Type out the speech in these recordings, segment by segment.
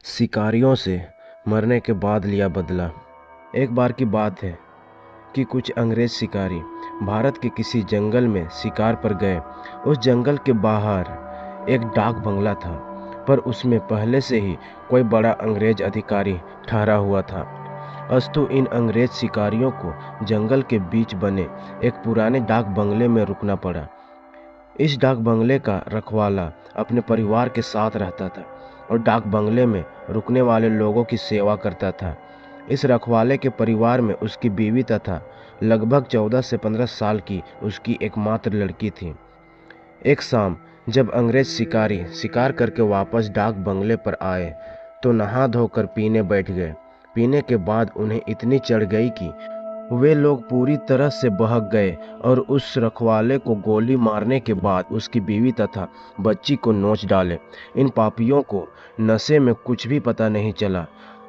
शिकारियों से मरने के बाद लिया बदला। एक बार की बात है कि कुछ अंग्रेज शिकारी भारत के किसी जंगल में शिकार पर गए। उस जंगल के बाहर एक डाक बंगला था, पर उसमें पहले से ही कोई बड़ा अंग्रेज अधिकारी ठहरा हुआ था। अस्तु इन अंग्रेज शिकारियों को जंगल के बीच बने एक पुराने डाक बंगले में रुकना पड़ा। इस डाक बंगले का रखवाला अपने परिवार के साथ रहता था और डाक बंगले में रुकने वाले लोगों की सेवा करता था। इस रखवाले के परिवार में उसकी बीवी तथा लगभग 14 से 15 साल की उसकी एकमात्र लड़की थी। एक शाम जब अंग्रेज शिकारी शिकार करके वापस डाक बंगले पर आए तो नहा धोकर पीने बैठ गए। पीने के बाद उन्हें इतनी चढ़ गई कि वे लोग पूरी तरह से बहक गए और उस रखवाले को गोली मारने के बाद उसकी बीवी तथा बच्ची को नोच डाले। इन पापियों को नशे में कुछ भी पता नहीं चला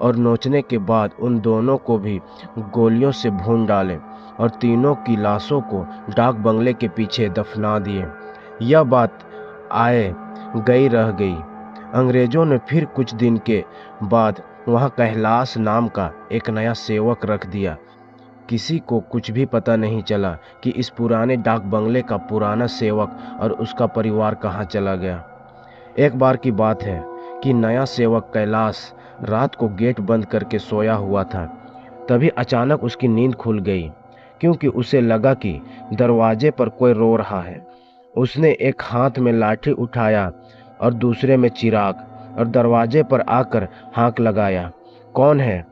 और नोचने के बाद उन दोनों को भी गोलियों से भून डाले और तीनों की लाशों को डाक बंगले के पीछे दफना दिए। यह बात आए गई रह गई। अंग्रेजों ने फिर कुछ दिन के बाद वहाँ कैलाश नाम का एक नया सेवक रख दिया। किसी को कुछ भी पता नहीं चला कि इस पुराने डाक बंगले का पुराना सेवक और उसका परिवार कहाँ चला गया। एक बार की बात है कि नया सेवक कैलाश रात को गेट बंद करके सोया हुआ था। तभी अचानक उसकी नींद खुल गई, क्योंकि उसे लगा कि दरवाजे पर कोई रो रहा है। उसने एक हाथ में लाठी उठाया और दूसरे में चिराग और दरवाजे पर आकर हाँक लगाया। कौन है?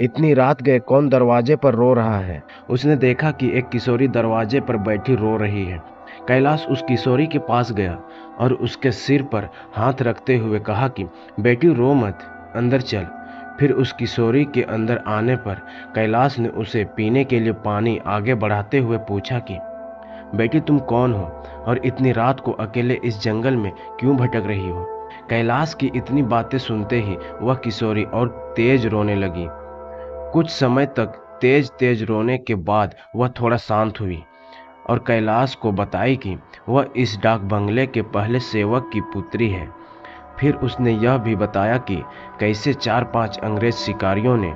इतनी रात गए कौन दरवाजे पर रो रहा है? उसने देखा कि एक किशोरी दरवाजे पर बैठी रो रही है। कैलाश उस किशोरी के पास गया और उसके सिर पर हाथ रखते हुए कहा कि बेटी रो मत, अंदर चल। फिर उस किशोरी के अंदर आने पर कैलाश ने उसे पीने के लिए पानी आगे बढ़ाते हुए पूछा कि बेटी तुम कौन हो और इतनी रात को अकेले इस जंगल में क्यों भटक रही हो? कैलाश की इतनी बातें सुनते ही वह किशोरी और तेज रोने लगी। कुछ समय तक तेज तेज रोने के बाद वह थोड़ा शांत हुई और कैलाश को बताई कि वह इस डाक बंगले के पहले सेवक की पुत्री है। फिर उसने यह भी बताया कि कैसे 4-5 अंग्रेज शिकारियों ने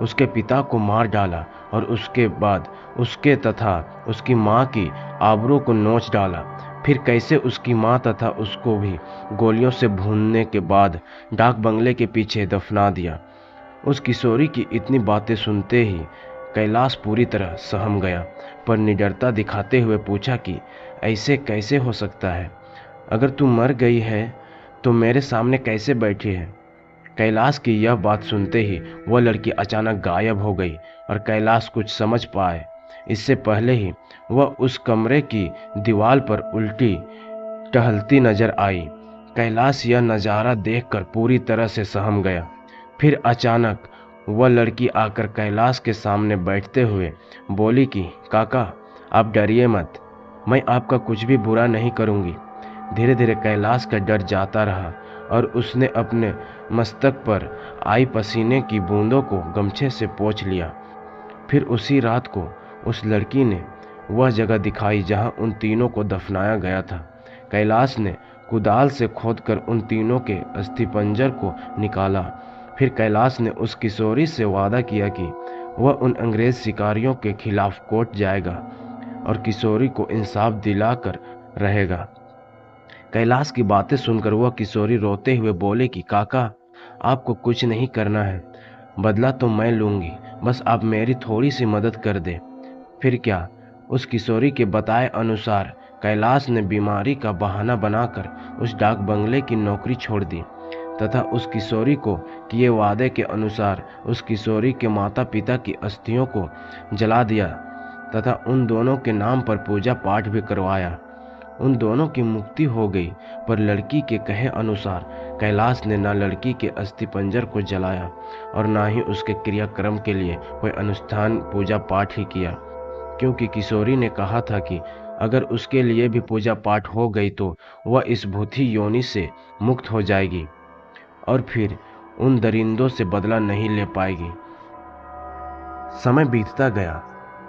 उसके पिता को मार डाला और उसके बाद उसके तथा उसकी माँ की आबरू को नोच डाला। फिर कैसे उसकी माँ तथा उसको भी गोलियों से भूनने के बाद डाक बंगले के पीछे दफना दिया। उस किशोरी की इतनी बातें सुनते ही कैलाश पूरी तरह सहम गया, पर निडरता दिखाते हुए पूछा कि ऐसे कैसे हो सकता है? अगर तू मर गई है तो मेरे सामने कैसे बैठी है? कैलाश की यह बात सुनते ही वह लड़की अचानक गायब हो गई और कैलाश कुछ समझ पाए इससे पहले ही वह उस कमरे की दीवार पर उल्टी टहलती नजर आई। कैलाश यह नज़ारा देखकर पूरी तरह से सहम गया। फिर अचानक वह लड़की आकर कैलाश के सामने बैठते हुए बोली कि काका आप डरिए मत, मैं आपका कुछ भी बुरा नहीं करूँगी। धीरे धीरे कैलाश का डर जाता रहा और उसने अपने मस्तक पर आई पसीने की बूंदों को गमछे से पोंछ लिया। फिर उसी रात को उस लड़की ने वह जगह दिखाई जहां उन तीनों को दफनाया गया था। कैलाश ने कुदाल से खोदकर उन तीनों के अस्थिपंजर को निकाला। फिर कैलाश ने उस किशोरी से वादा किया कि वह उन अंग्रेज शिकारियों के खिलाफ कोर्ट जाएगा और किशोरी को इंसाफ दिलाकर रहेगा। कैलाश की बातें सुनकर वह किशोरी रोते हुए बोले कि काका आपको कुछ नहीं करना है, बदला तो मैं लूँगी, बस आप मेरी थोड़ी सी मदद कर दे। फिर क्या? उस किशोरी के बताए अनुसार कैलाश ने बीमारी का बहाना बनाकर उस डाक बंगले की नौकरी छोड़ दी तथा उस किशोरी को किए वादे के अनुसार उस किशोरी के माता पिता की अस्थियों को जला दिया तथा उन दोनों के नाम पर पूजा पाठ भी करवाया। उन दोनों की मुक्ति हो गई, पर लड़की के कहे अनुसार कैलाश ने न लड़की के अस्थिपंजर को जलाया और न ही उसके क्रियाक्रम के लिए कोई अनुष्ठान पूजा पाठ ही किया, क्योंकि किशोरी ने कहा था कि अगर उसके लिए भी पूजा पाठ हो गई तो वह इस भूथी योनि से मुक्त हो जाएगी और फिर उन दरिंदों से बदला नहीं ले पाएगी। समय बीतता गया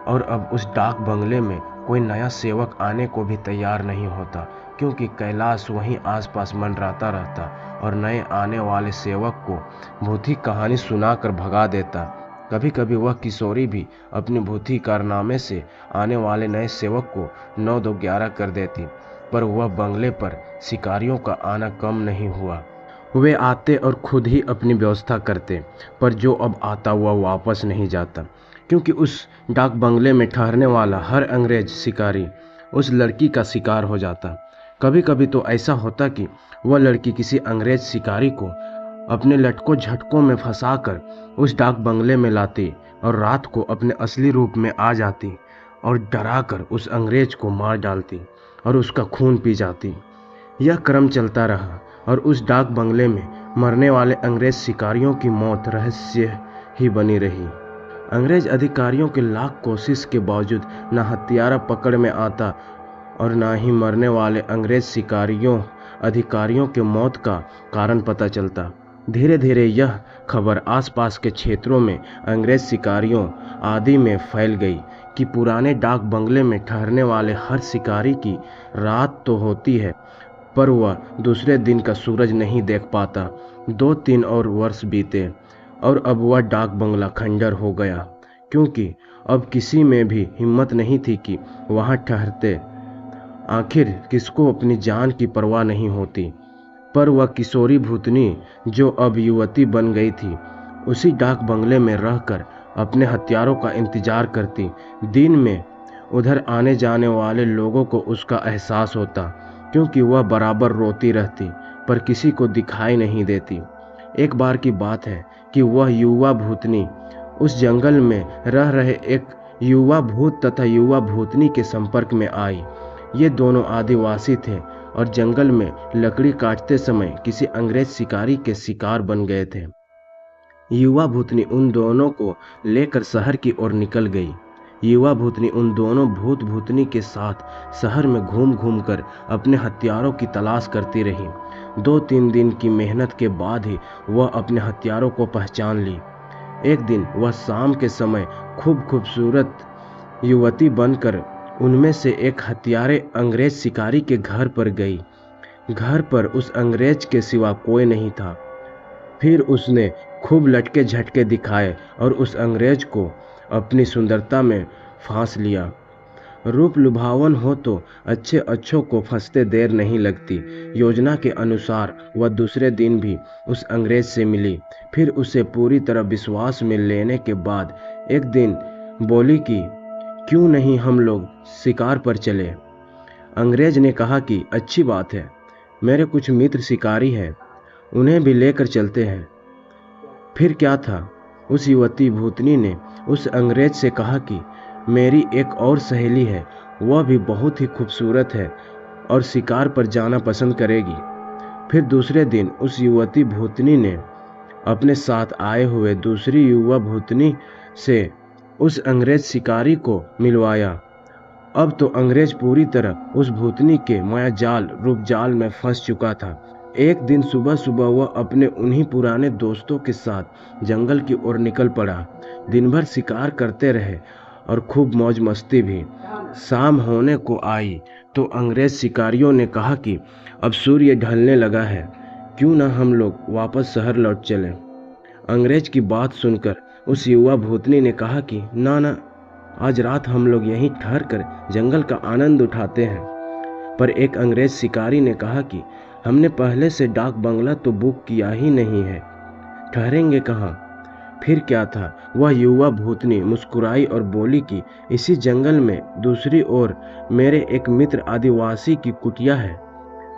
और अब उस डाक बंगले में कोई नया सेवक आने को भी तैयार नहीं होता। क्योंकि कैलाश वहीं आसपास मंडराता रहता और नए आने वाले सेवक को भूती कहानी सुनाकर भगा देता। कभी कभी वह किशोरी भी अपनी भूती कारनामे से आने वाले नए सेवक को 9-2-11 कर देती, पर वह बंगले पर शिकारियों का आना कम नहीं हुआ। वे आते और खुद ही अपनी व्यवस्था करते, पर जो अब आता वह वापस नहीं जाता, क्योंकि उस डाक बंगले में ठहरने वाला हर अंग्रेज शिकारी उस लड़की का शिकार हो जाता। कभी कभी तो ऐसा होता कि वह लड़की किसी अंग्रेज शिकारी को अपने लटकों झटकों में फंसाकर उस डाक बंगले में लाती और रात को अपने असली रूप में आ जाती और डराकर उस अंग्रेज को मार डालती और उसका खून पी जाती। यह क्रम चलता रहा और उस डाक बंगले में मरने वाले अंग्रेज शिकारियों की मौत रहस्य ही बनी रही। अंग्रेज अधिकारियों के लाख कोशिश के बावजूद न हत्यारा पकड़ में आता और न ही मरने वाले अंग्रेज शिकारियों अधिकारियों के मौत का कारण पता चलता। धीरे धीरे यह खबर आसपास के क्षेत्रों में अंग्रेज शिकारियों आदि में फैल गई कि पुराने डाक बंगले में ठहरने वाले हर शिकारी की रात तो होती है, पर वह दूसरे दिन का सूरज नहीं देख पाता। 2-3 और वर्ष बीते और अब वह डाक बंगला खंडर हो गया, क्योंकि अब किसी में भी हिम्मत नहीं थी कि वहाँ ठहरते। आखिर किसको अपनी जान की परवाह नहीं होती। पर वह किशोरी भूतनी जो अब युवती बन गई थी, उसी डाक बंगले में रहकर अपने हथियारों का इंतजार करती। दिन में उधर आने जाने वाले लोगों को उसका एहसास होता, क्योंकि वह बराबर रोती रहती पर किसी को दिखाई नहीं देती। एक बार की बात है कि वह युवा भूतनी उस जंगल में रह रहे एक युवा भूत तथा युवा भूतनी के संपर्क में आई। ये दोनों आदिवासी थे और जंगल में लकड़ी काटते समय किसी अंग्रेज शिकारी के शिकार बन गए थे। युवा भूतनी उन दोनों को लेकर शहर की ओर निकल गई। युवा भूतनी उन दोनों भूत भूतनी के साथ शहर में घूम घूम कर अपने हथियारों की तलाश करती रही। 2-3 दिन की मेहनत के बाद ही वह अपने हथियारों को पहचान ली। एक दिन वह शाम के समय खूब खूबसूरत युवती बनकर उनमें से एक हत्यारे अंग्रेज शिकारी के घर पर गई। घर पर उस अंग्रेज के सिवा कोई नहीं था। फिर उसने खूब लटके झटके दिखाए और उस अंग्रेज को अपनी सुंदरता में फांस लिया। रूप लुभावन हो तो अच्छे अच्छों को फंसते देर नहीं लगती। योजना के अनुसार वह दूसरे दिन भी उस अंग्रेज से मिली। फिर उसे पूरी तरह विश्वास में लेने के बाद एक दिन बोली कि क्यों नहीं हम लोग शिकार पर चले। अंग्रेज ने कहा कि अच्छी बात है, मेरे कुछ मित्र शिकारी हैं, उन्हें भी लेकर चलते हैं। फिर क्या था, उस युवती भूतनी ने उस अंग्रेज से कहा कि मेरी एक और सहेली है, वह भी बहुत ही खूबसूरत है और शिकार पर जाना पसंद करेगी। फिर दूसरे दिन उस युवती भूतनी ने अपने साथ आए हुए दूसरी युवा भूतनी से उस अंग्रेज शिकारी को मिलवाया। अब तो अंग्रेज पूरी तरह उस भूतनी के माया जाल रूप जाल में फंस चुका था। एक दिन सुबह सुबह वह अपने उन्हीं पुराने दोस्तों के साथ जंगल की ओर निकल पड़ा। दिन भर शिकार करते रहे और खूब मौज मस्ती भी। शाम होने को आई तो अंग्रेज शिकारियों ने कहा कि अब सूर्य ढलने लगा है, क्यों ना हम लोग वापस शहर लौट चलें। अंग्रेज की बात सुनकर उस युवा भूतनी ने कहा कि ना, आज रात हम लोग यहीं ठहर कर जंगल का आनंद उठाते हैं। पर एक अंग्रेज शिकारी ने कहा कि हमने पहले से डाक बंगला तो बुक किया ही नहीं है, ठहरेंगे कहाँ। फिर क्या था, वह युवा भूतनी मुस्कुराई और बोली कि इसी जंगल में दूसरी ओर मेरे एक मित्र आदिवासी की कुटिया है,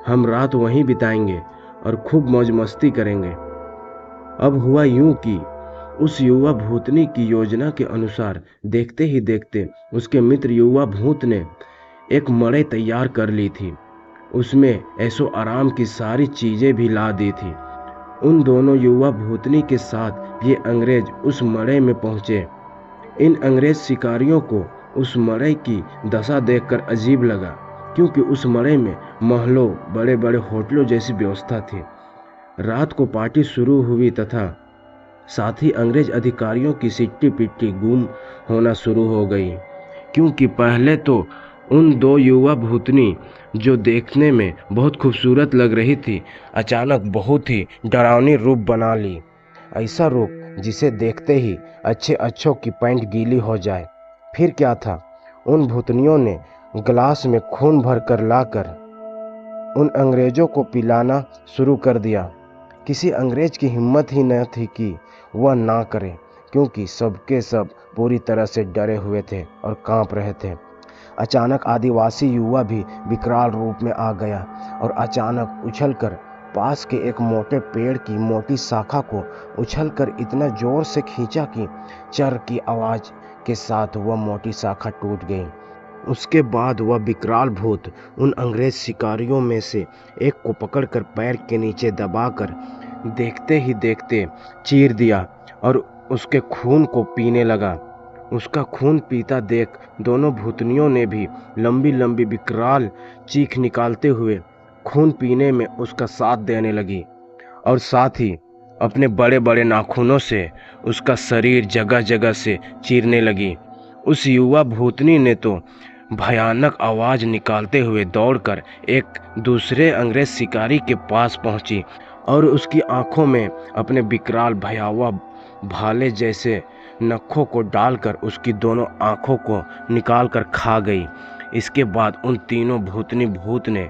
हम रात वहीं बिताएंगे और खूब मौज मस्ती करेंगे। अब हुआ यूं कि उस युवा भूतनी की योजना के अनुसार देखते ही देखते उसके मित्र युवा भूत ने एक मड़ई तैयार कर ली थी। उसमें ऐशो आराम की सारी चीजें भी ला दी थी। उन दोनों युवा भूतनी के साथ ये अंग्रेज उस मड़ई में पहुंचे। इन अंग्रेज शिकारियों को उस मड़ई की दशा देखकर अजीब लगा, क्योंकि उस मड़ई में महलों बड़े बड़े होटलों जैसी व्यवस्था थी। रात को पार्टी शुरू हुई तथा साथ ही अंग्रेज अधिकारियों की सिट्टी पिट्टी गुम होना शुरू हो गई, क्योंकि पहले तो उन दो युवा भूतनी जो देखने में बहुत खूबसूरत लग रही थी, अचानक बहुत ही डरावनी रूप बना ली। ऐसा रूप जिसे देखते ही अच्छे अच्छों की पैंट गीली हो जाए। फिर क्या था, उन भूतनियों ने गिलास में खून भर कर लाकर उन अंग्रेजों को पिलाना शुरू कर दिया। किसी अंग्रेज की हिम्मत ही न थी कि वह ना करे, क्योंकि सबके सब पूरी तरह से डरे हुए थे और कांप रहे थे। अचानक आदिवासी युवा भी विकराल रूप में आ गया और अचानक उछलकर पास के एक मोटे पेड़ की मोटी शाखा को उछलकर इतना जोर से खींचा कि चर की आवाज के साथ वह मोटी शाखा टूट गई। उसके बाद वह विकराल भूत उन अंग्रेज शिकारियों में से एक को पकड़कर पैर के नीचे दबाकर देखते ही देखते चीर दिया और उसके खून को पीने लगा। उसका खून पीता देख दोनों भूतनियों ने भी लंबी लंबी विकराल चीख निकालते हुए खून पीने में उसका साथ देने लगी और साथ ही अपने बड़े बड़े नाखूनों से उसका शरीर जगह जगह से चीरने लगी। उस युवा भूतनी ने तो भयानक आवाज निकालते हुए दौड़कर एक दूसरे अंग्रेज शिकारी के पास पहुंची और उसकी आंखों में अपने विकराल भयावह भाले जैसे नखों को डालकर उसकी दोनों आंखों को निकालकर खा गई। इसके बाद उन तीनों भूतनी भूत ने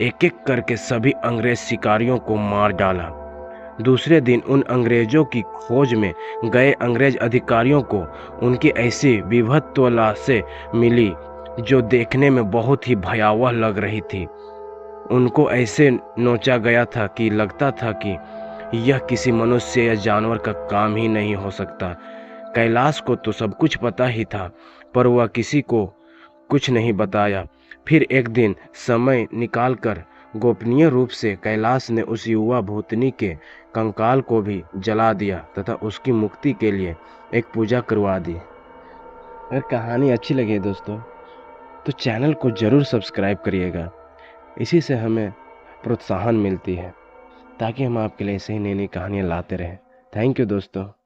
एक एक करके सभी अंग्रेज शिकारियों को मार डाला। दूसरे दिन उन अंग्रेजों की खोज में गए अंग्रेज अधिकारियों को उनकी ऐसी विभत्व लाशें मिली जो देखने में बहुत ही भयावह लग रही थी। उनको ऐसे नोचा गया था कि लगता था कि यह किसी मनुष्य या जानवर का काम ही नहीं हो सकता। कैलाश को तो सब कुछ पता ही था, पर वह किसी को कुछ नहीं बताया। फिर एक दिन समय निकालकर गोपनीय रूप से कैलाश ने उस युवा भूतनी के कंकाल को भी जला दिया तथा उसकी मुक्ति के लिए एक पूजा करवा दी। अगर कहानी अच्छी लगे दोस्तों तो चैनल को ज़रूर सब्सक्राइब करिएगा। इसी से हमें प्रोत्साहन मिलती है ताकि हम आपके लिए ऐसे ही नई नई कहानियाँ लाते रहें। थैंक यू दोस्तों।